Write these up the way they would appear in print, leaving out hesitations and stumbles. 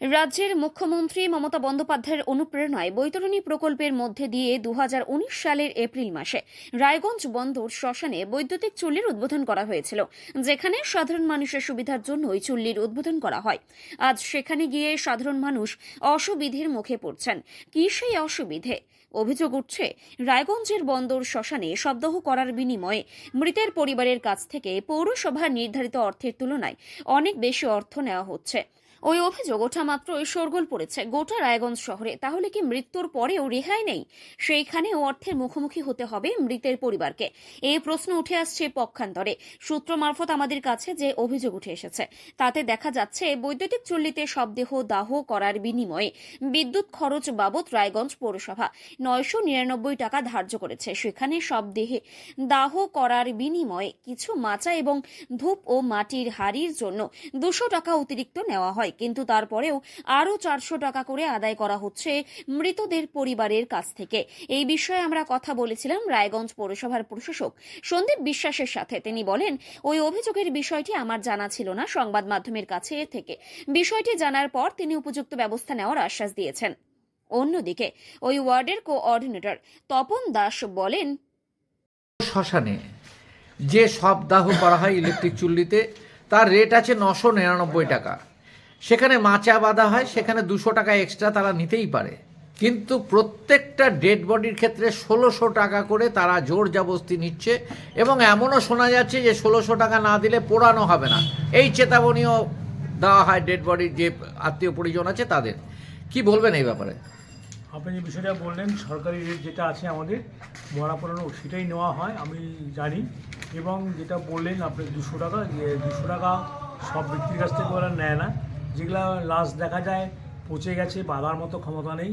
রাজ্যের মুখ্যমন্ত্রী মমতা বন্দ্যোপাধ্যায়ের অনুপ্রেরণায় বৈতরণী প্রকল্পের মধ্যে দিয়ে 2019 সালের এপ্রিল মাসে রায়গঞ্জ বন্দর শ্মশানে বৈদ্যুতিক চুল্লির উদ্বোধন করা হয়েছিল, যেখানে সাধারণ মানুষের সুবিধার জন্য ওই চুল্লির উদ্বোধন করা হয়। আজ সেখানে গিয়ে সাধারণ মানুষ অসুবিধের মুখে পড়ছেন। কি সেই অসুবিধে? অভিযোগ উঠছে, রায়গঞ্জের বন্দর শ্মশানে শবদাহ করার বিনিময়ে মৃতের পরিবারের কাছ থেকে পৌরসভার নির্ধারিত অর্থের তুলনায় অনেক বেশি অর্থ নেওয়া হচ্ছে। ওই অভিযোগ ওঠা মাত্রই শোরগোল পড়েছে গোটা রায়গঞ্জ শহরে। তাহলে কি মৃত্যুর পরেও রেহাই নেই? সেইখানেও অর্থের মুখোমুখি হতে হবে মৃতের পরিবারকে? এই প্রশ্ন উঠে আসছে পক্ষান্তরে। সূত্র মারফত আমাদের কাছে যে অভিযোগ উঠে এসেছে তাতে দেখা যাচ্ছে, বৈদ্যুতিক চুল্লিতে শবদেহ দাহ করার বিনিময়ে বিদ্যুৎ খরচ বাবদ রায়গঞ্জ পৌরসভা 999 টাকা ধার্য করেছে। সেখানে শবদেহে দাহ করার বিনিময়ে কিছু মাচা এবং ধূপ ও মাটির হাড়ির জন্য 200 টাকা অতিরিক্ত নেওয়া হয়, কিন্তু তারপরেও আরও 400 টাকা করে আদায় করা হচ্ছে মৃতদের পরিবারের কাছ থেকে। এই বিষয়ে আমরা কথা বলেছিলাম রায়গঞ্জ পৌরসভার প্রশাসক সন্দীপ বিশ্বাসের সাথে। তিনি বলেন, ওই অভিযোগের বিষয়টি আমার জানা ছিল না, সংবাদ মাধ্যমের কাছে থেকে বিষয়টি জানার পর তিনি উপযুক্ত ব্যবস্থা নেওয়ার আশ্বাস দিয়েছেন। অন্যদিকে ওই ওয়ার্ডের কোঅর্ডিনেটর তপন দাস বলেন, শ্মশানে যে শবদাহ করা হয় ইলেকট্রিক চুল্লিতে, তার রেট আছে 999 টাকা। সেখানে মাচা বাঁধা হয়, সেখানে 200 টাকা এক্সট্রা তারা নিতেই পারে, কিন্তু প্রত্যেকটা ডেড বডির ক্ষেত্রে 1600 টাকা করে তারা জোর জবরদস্তি নিচ্ছে। এবং এমনও শোনা যাচ্ছে যে 1600 টাকা না দিলে পোড়ানো হবে না, এই চেতাবনীও দেওয়া হয় ডেড বডির যে আত্মীয় পরিজন আছে তাদের। কি বলবেন এই ব্যাপারে? আপনি যে বিষয়টা বললেন, সরকারি রেট যেটা আছে আমাদের মরা পড়ানো সেটাই নেওয়া হয়, আমি জানি। এবং যেটা বললেন আপনি 200 টাকা, যে 200 টাকা সব ব্যক্তির কাছ থেকে ওরা নেয় না। যেগুলা লাশ দেখা যায় পচে গেছে, বাঁধার মতো ক্ষমতা নেই,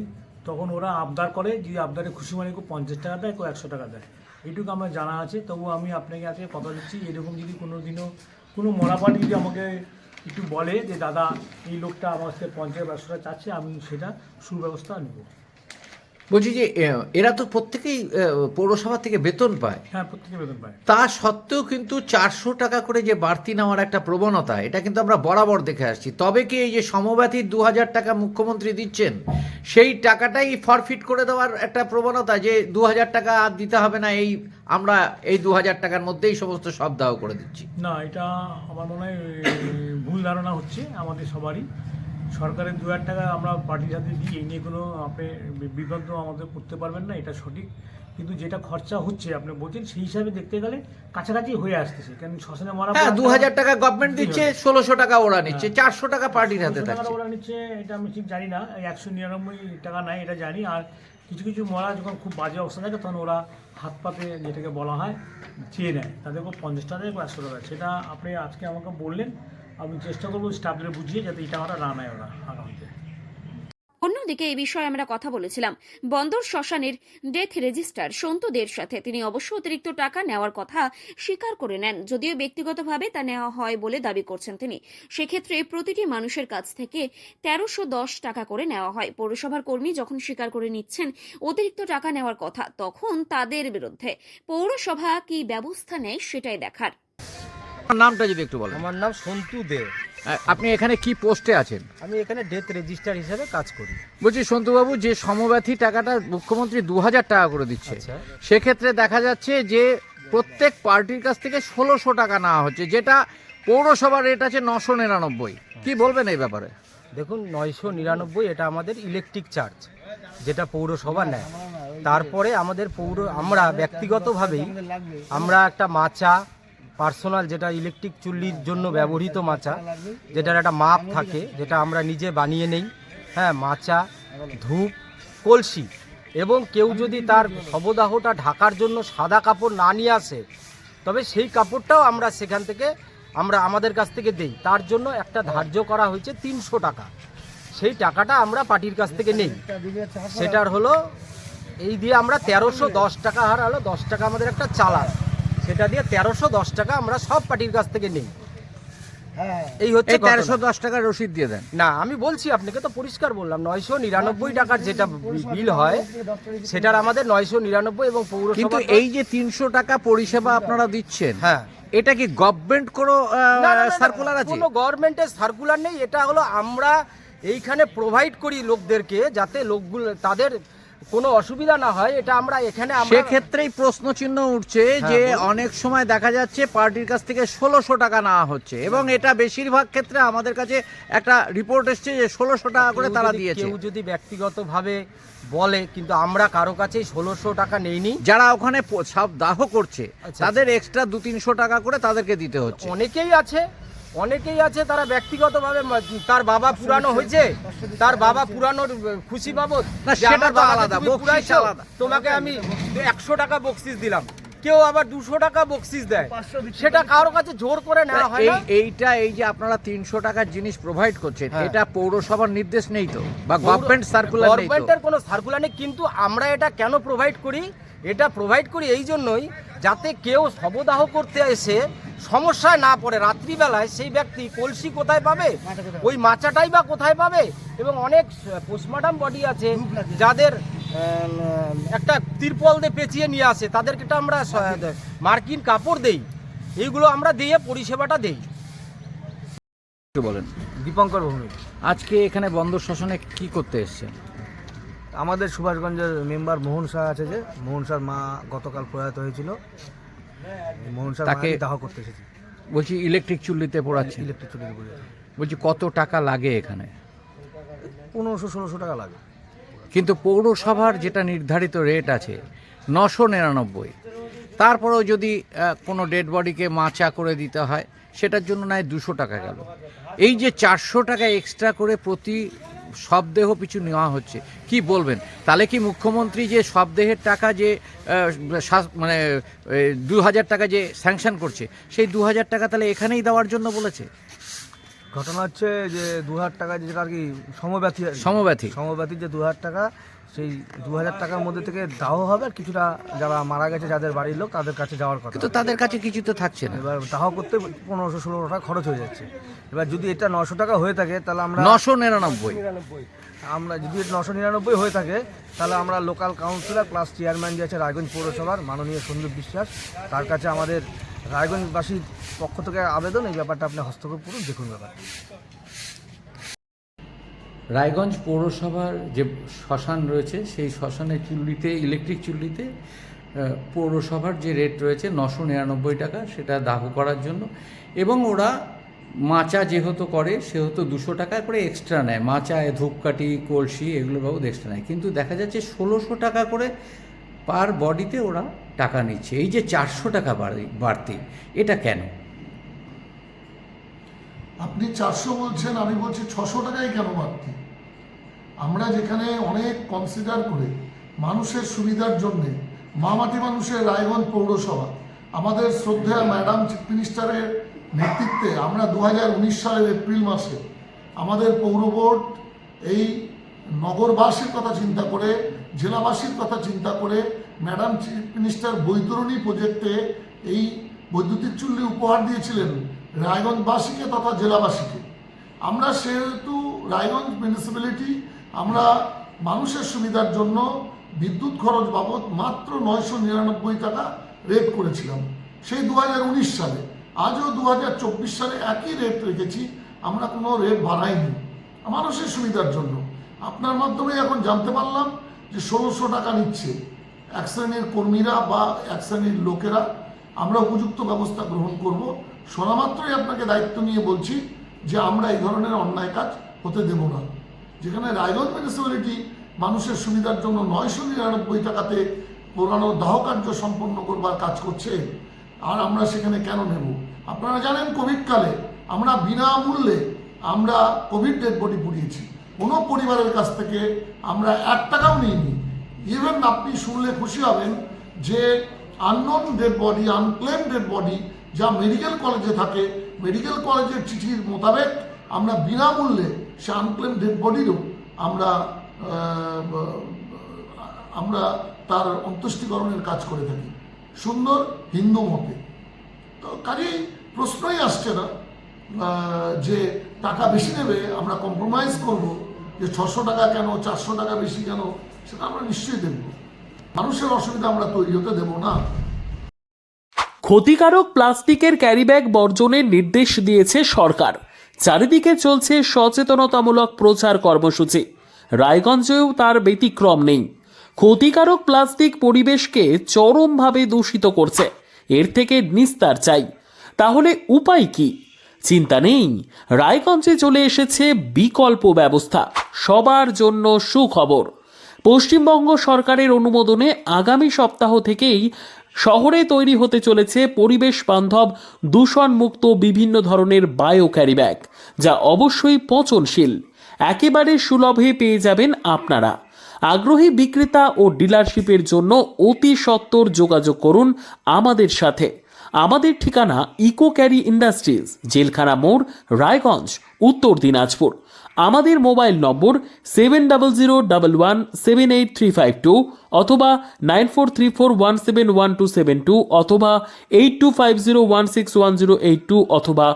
তখন ওরা আবদার করে, যদি আবদারে খুশি মানে কেউ 50 টাকা দেয়, কেউ 100 টাকা দেয়। এইটুকু আমার জানা আছে। তবু আমি আপনাকে আজকে কথা দিচ্ছি, এরকম যদি কোনো দিনও কোনো মরা পার্টি যদি আমাকে একটু বলে যে দাদা এই লোকটা আমার কাছে 50-100 টাকা চাচ্ছে, আমি সেটা সুব্যবস্থা নেব। বলছি যে এরা তো প্রত্যেকেই পৌরসভা থেকে বেতন পায়। হ্যাঁ, প্রত্যেকে বেতন পায়। তা সত্ত্বেও কিন্তু 400 টাকা করে যে বাড়তি নেওয়ার একটা প্রবণতা, এটা কিন্তু আমরা বরাবর দেখে আসছি। তবে কি এই যে সমব্যথী 2000 টাকা মুখ্যমন্ত্রী দিচ্ছেন, সেই টাকাটাই ফরফিট করে দেওয়ার একটা প্রবণতা, যে 2000 টাকা আর দিতে হবে না, এই আমরা এই 2000 টাকার মধ্যেই সমস্ত শবদাহ করে দিচ্ছি? না, এটা আমার মনে হয় ভুল ধারণা হচ্ছে আমাদের সবারই। সরকারের 2000 টাকা আমরা পার্টির হাতে দিই, এই নিয়ে কোনো আপনি বিভ্রান্ত আমাদের করতে পারবেন না, এটা সঠিক। কিন্তু যেটা খরচা হচ্ছে আপনি বলছেন, সেই হিসাবে দেখতে গেলে কাছাকাছি হয়ে আসতেছে। কারণ শ্মশানে মারা, হ্যাঁ, 2000 টাকা গভর্নমেন্ট দিচ্ছে, 1600 টাকা ওরা নিচ্ছে, 400 টাকা পার্টির হাতে 1600 টাকা থাকছে। ওরা নিচ্ছে, এটা আমি ঠিক জানি না। 199 টাকা নাই এটা জানি। আর কিছু কিছু মরা যখন খুব বাজে অবস্থা থাকে, তখন ওরা হাত পাতে যেটাকে বলা হয় চেয়ে নেয়, তাদেরকে 50 টাকা দেয়, 100 টাকা। সেটা আপনি আজকে আমাকে বললেন, আমি চেষ্টা করবো স্টাফদের বুঝিয়ে যাতে এই টাকাটা না নেয় ওরা আগামীতে। অন্যদিকে এই বিষয়ে আমরা কথা বলেছিলাম বন্দর শ্মশানের ডেথ রেজিস্ট্রার সন্তুদের সাথে। তিনি অবশ্য অতিরিক্ত টাকা নেওয়ার কথা স্বীকার করে নেন, যদিও ব্যক্তিগতভাবে তা নেওয়া হয় বলে দাবি করছেন তিনি। সেক্ষেত্রে প্রতিটি মানুষের কাছ থেকে 1310 টাকা করে নেওয়া হয়। পৌরসভার কর্মী যখন স্বীকার করে নিচ্ছেন অতিরিক্ত টাকা নেওয়ার কথা, তখন তাদের বিরুদ্ধে পৌরসভা কি ব্যবস্থা নেয় সেটাই দেখার। নামটা যদি একটু বলেন। আমার নাম সন্তু দে। আপনি এখানে কি পোস্টে আছেন? আমি এখানে ডেথ রেজিস্টার হিসেবে কাজ করি। বলছি সন্তুবাবু, যে সমব্যথী টাকাটা মুখ্যমন্ত্রী 2000 টাকা করে দিচ্ছে, আচ্ছা। সেক্ষেত্রে দেখা যাচ্ছে যে প্রত্যেক পার্টির কাছ থেকে 1600 টাকা নেওয়া হচ্ছে, যেটা পৌরসভার রেট আছে 999। কি বলবেন এই ব্যাপারে? দেখুন, 999 এটা আমাদের ইলেকট্রিক চার্জ, যেটা পৌরসভা নেয়। তারপরে আমাদের আমরা ব্যক্তিগতভাবেই আমরা একটা মাচা পার্সোনাল, যেটা ইলেকট্রিক চুল্লির জন্য ব্যবহৃত মাচা, যেটার একটা মাপ থাকে, যেটা আমরা নিজে বানিয়ে নেই। হ্যাঁ, মাচা, ধূপ, কলসি, এবং কেউ যদি তার শবদাহটা ঢাকার জন্য সাদা কাপড় না নিয়ে আসে, তবে সেই কাপড়টাও আমরা সেখান থেকে আমাদের কাছ থেকে দেই। তার জন্য একটা ধার্য করা হয়েছে 300 টাকা। সেই টাকাটা আমরা পার্টির কাছ থেকে নেই। সেটার হলো এই দিয়ে আমরা 1310 টাকা, হার হলো 10 টাকা আমাদের একটা চালান, সেটা দিয়ে 1310 টাকা আমরা সব পার্টির কাছ থেকে নেই। এই হচ্ছে 1310 টাকার রসিদ দিয়ে দেন? না, আমি বলছি আপনাকে, তো পরিষ্কার বললাম, 999 টাকার যেটা বিল হয় সেটার আমাদের 999, এবং পৌরসভা। কিন্তু এই যে 300 টাকা পরিষেবা আপনারা দিচ্ছেন, হ্যাঁ, এটা কি গভর্নমেন্ট কোনো সার্কুলার আছে? কোনো গভর্নমেন্টের সার্কুলার নেই। এটা হলো আমরা এইখানে প্রোভাইড করি লোকদেরকে, যাতে লোকগুলো তাদের কোনো অসুবিধা না হয়। এটা আমরা এখানে সেক্ষেত্রেই প্রশ্ন চিহ্ন উঠছে যে অনেক সময় দেখা যাচ্ছে পার্টির কাছ থেকে 1600 টাকা নেওয়া হচ্ছে, এবং এটা বেশিরভাগ ক্ষেত্রে আমাদের কাছে একটা রিপোর্ট এসছে যে 1600 টাকা করে তারা দিয়েছে। কেউ যদি ব্যক্তিগতভাবে বলে, কিন্তু আমরা কারো কাছেই 1600 টাকা নেইনি। যারা ওখানে সব দাহ করছে আচ্ছা। তাদের এক্সট্রা 200-300 টাকা করে তাদেরকে দিতে হচ্ছে। অনেকেই আছে তারা ব্যক্তিগতভাবে, তার বাবা পুরানো হয়েছে, তার বাবা পুরানোর খুশি বাবদ, না, যে সেটা আমার তো বাবাকে আলাদা, তুমি বকশিস পুরাইছো, আলাদা। তোমাকে আমি 100 টাকা বকশিস দিলাম। কেউ আবার 200 টাকা বকশিস দেয়, সেটা কারোর কাছে জোর করে নেওয়া হয় না। এই যে আপনারা 300 টাকার জিনিস প্রোভাইড করছেন, হ্যাঁ। এটা পৌরসভার নির্দেশ নেই তো, বা গভর্নমেন্ট সার্কুলার নেই তো? গভর্নমেন্টের কোনো সার্কুলার নেই, কিন্তু আমরা এটা কেন প্রোভাইড করি? এটা প্রোভাইড করি এই জন্যই, যাতে কেউ শবদাহ করতে এসে সমস্যায় না পড়ে। রাত্রিবেলায় সেই ব্যক্তি কলসি কোথায় পাবে, ওই মাচাটাই বা কোথায় পাবে? এবং অনেক পোস্টমর্টম বডি আছে যাদের একটা তিরপল দিয়ে পেঁচিয়ে নিয়ে আসে, তাদেরকে তো আমরা মার্কিন কাপড় দেই, এইগুলো আমরা দিয়ে পরিষেবাটা দেই। বলেন। দীপঙ্কর ভৌমিক। আজকে এখানে বন্দর শাসনে কি করতে এসেছেন? আমাদের সুভাষগঞ্জের মেম্বার মোহন শাহ আছে, যে মোহন শাহর মা গতকাল প্রয়াত হয়েছিল, মোহন শাহ তাকে দাহ করতে এসেছি। বলছি ইলেকট্রিক চুল্লিতে পোড়াচ্ছেন, ইলেকট্রিক চুরির উপরে বলছি কত টাকা লাগে এখানে? 1500-1600 টাকা লাগে। কিন্তু পৌরসভার যেটা নির্ধারিত রেট আছে 999, তারপরেও যদি কোনো ডেড বডিকে মাচা করে দিতে হয় সেটার জন্য নয় 200 টাকা গেল। এই যে 400 টাকা এক্সট্রা করে প্রতি শবদেহ পিছু নেওয়া হচ্ছে, কি বলবেন? তাহলে কি মুখ্যমন্ত্রী যে শবদেহের টাকা যে মানে 2000 টাকা যে স্যাংশন করছে, সেই 2000 টাকা তাহলে এখানেই দেওয়ার জন্য বলেছে? ঘটনা হচ্ছে যে 2000 টাকা যেটা আর কি সমব্যথী যে 2000 টাকা, সেই 2000 টাকার মধ্যে থেকে দাহ হবে, আর কিছুটা যারা মারা গেছে যাদের বাড়ির লোক তাদের কাছে যাওয়ার কথা। কিন্তু তাদের কাছে কিছু তো থাকছে না। এবার দাহ করতে 1500-1600 টাকা খরচ হয়ে যাচ্ছে। এবার যদি এটা 900 টাকা হয়ে থাকে, তাহলে আমরা 999, আমরা যদি 999 হয়ে থাকে, তাহলে আমরা লোকাল কাউন্সিলর প্লাস চেয়ারম্যান যে আছে রায়গঞ্জ পৌরসভার মাননীয় সন্দীপ বিশ্বাস, তার কাছে আমাদের রায়গঞ্জবাসীর পক্ষ থেকে আবেদন, এই ব্যাপারটা আপনি হস্তক্ষেপ করুন, দেখুন ব্যাপারটা। রায়গঞ্জ পৌরসভার যে শ্মশান রয়েছে, সেই শ্মশানের চুল্লিতে, ইলেকট্রিক চুল্লিতে পৌরসভার যে রেট রয়েছে 999 টাকা, সেটা দাহ করার জন্য। এবং ওরা মাচা যেহেতু করে সেহেতু 200 টাকা করে এক্সট্রা নেয়, মাচায় ধূপকাঠি, কলসি এগুলো বাবদ এক্সট্রা নেয়। কিন্তু দেখা যাচ্ছে 1600 টাকা করে পার বডিতে ওরা টাকা নিচ্ছে। এই যে 400 টাকা বাড়তি, এটা কেন? আপনি 400 বলছেন, আমি বলছি 600 টাকাই কেন বাড়তি? আমরা যেখানে অনেক কনসিডার করে মানুষের সুবিধার জন্যে মামাটি মানুষের রায়গঞ্জ পৌরসভা, আমাদের শ্রদ্ধেয় ম্যাডাম চিফ মিনিস্টারের নেতৃত্বে আমরা 2019 সালের এপ্রিল মাসে আমাদের পৌর বোর্ড এই নগরবাসীর কথা চিন্তা করে, জেলাবাসীর কথা চিন্তা করে ম্যাডাম চিফ মিনিস্টার বৈতরণী প্রজেক্টে এই বৈদ্যুতিক চুল্লি উপহার দিয়েছিলেন রায়গঞ্জবাসীকে তথা জেলাবাসীকে। আমরা সেহেতু রায়গঞ্জ মিউনিসিপ্যালিটি আমরা মানুষের সুবিধার জন্য বিদ্যুৎ খরচ বাবদ মাত্র 999 টাকা রেট করেছিলাম সেই 2019 সালে। আজও 2024 সালে একই রেট রেখেছি, আমরা কোনো রেট বাড়াইনি মানুষের সুবিধার জন্য। আপনার মাধ্যমে এখন জানতে পারলাম যে 1600 টাকা নিচ্ছে এক শ্রেণীর কর্মীরা বা এক শ্রেণীর লোকেরা। আমরা উপযুক্ত ব্যবস্থা গ্রহণ করব। শোনা মাত্রই আপনাকে দায়িত্ব নিয়ে বলছি যে আমরা এই ধরনের অন্যায় কাজ হতে দেব না। যেখানে রায়গঞ্জ মিউনিসিপ্যালিটি মানুষের সুবিধার জন্য 999 টাকাতে পুরানো দাহ কার্য সম্পন্ন করবার কাজ করছে, আর আমরা সেখানে কেন নেব? আপনারা জানেন কোভিডকালে আমরা বিনামূল্যে আমরা কোভিড ডেড বডি পুড়িয়েছি, কোনো পরিবারের কাছ থেকে আমরা 1 টাকাও নিইনি। ইভেন আপনি শুনলে খুশি হবেন যে unknown dead body, unclaim dead body যা মেডিকেল কলেজে থাকে, মেডিকেল কলেজের চিঠির মোতাবেক আমরা বিনামূল্যে সে আনক্লেম ডেড বডিরও আমরা তার অন্ত্যেষ্টিকরণের কাজ করে থাকি সুন্দর হিন্দু মতে। তো কাজেই প্রশ্নই আসছে না যে টাকা বেশি নেবে আমরা কম্প্রোমাইজ করব, যে 600 টাকা কেন, 400 টাকা বেশি কেন, সেটা আমরা নিশ্চয়ই দেখব। মানুষের অসুবিধা আমরা তৈরি হতে দেব না। ক্ষতিকারক প্লাস্টিকের ক্যারিব্যাগ বর্জনের নির্দেশ দিয়েছে সরকার। চারিদিকে চলছে সচেতনতামূলক প্রচার কর্মসূচি, রায়গঞ্জেও তার ব্যতিক্রম নেই। ক্ষতিকারক প্লাস্টিক পরিবেশকে চরমভাবে দূষিত করছে, এর থেকে নিস্তার চাই। তাহলে উপায় কি? চিন্তা নেই, রায়গঞ্জে চলে এসেছে বিকল্প ব্যবস্থা। সবার জন্য সুখবর, পশ্চিমবঙ্গ সরকারের অনুমোদনে আগামী সপ্তাহ থেকেই শহরে তৈরি হতে চলেছে পরিবেশ বান্ধব দূষণমুক্ত বিভিন্ন ধরনের বায়ো ক্যারি ব্যাগ, যা অবশ্যই পচনশীল। একেবারে সুলভে পেয়ে যাবেন আপনারা। আগ্রহী বিক্রেতা ও ডিলারশিপের জন্য অতি সত্বর যোগাযোগ করুন আমাদের সাথে। আমাদের ঠিকানা ইকো ক্যারি ইন্ডাস্ট্রিজ, জেলখানা মোড়, রায়গঞ্জ, উত্তর দিনাজপুর। আমাদের মোবাইল নম্বর 7001178352 অথবা 9434171272 অথবা 8250161082 অথবা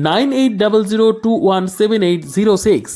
9800217806।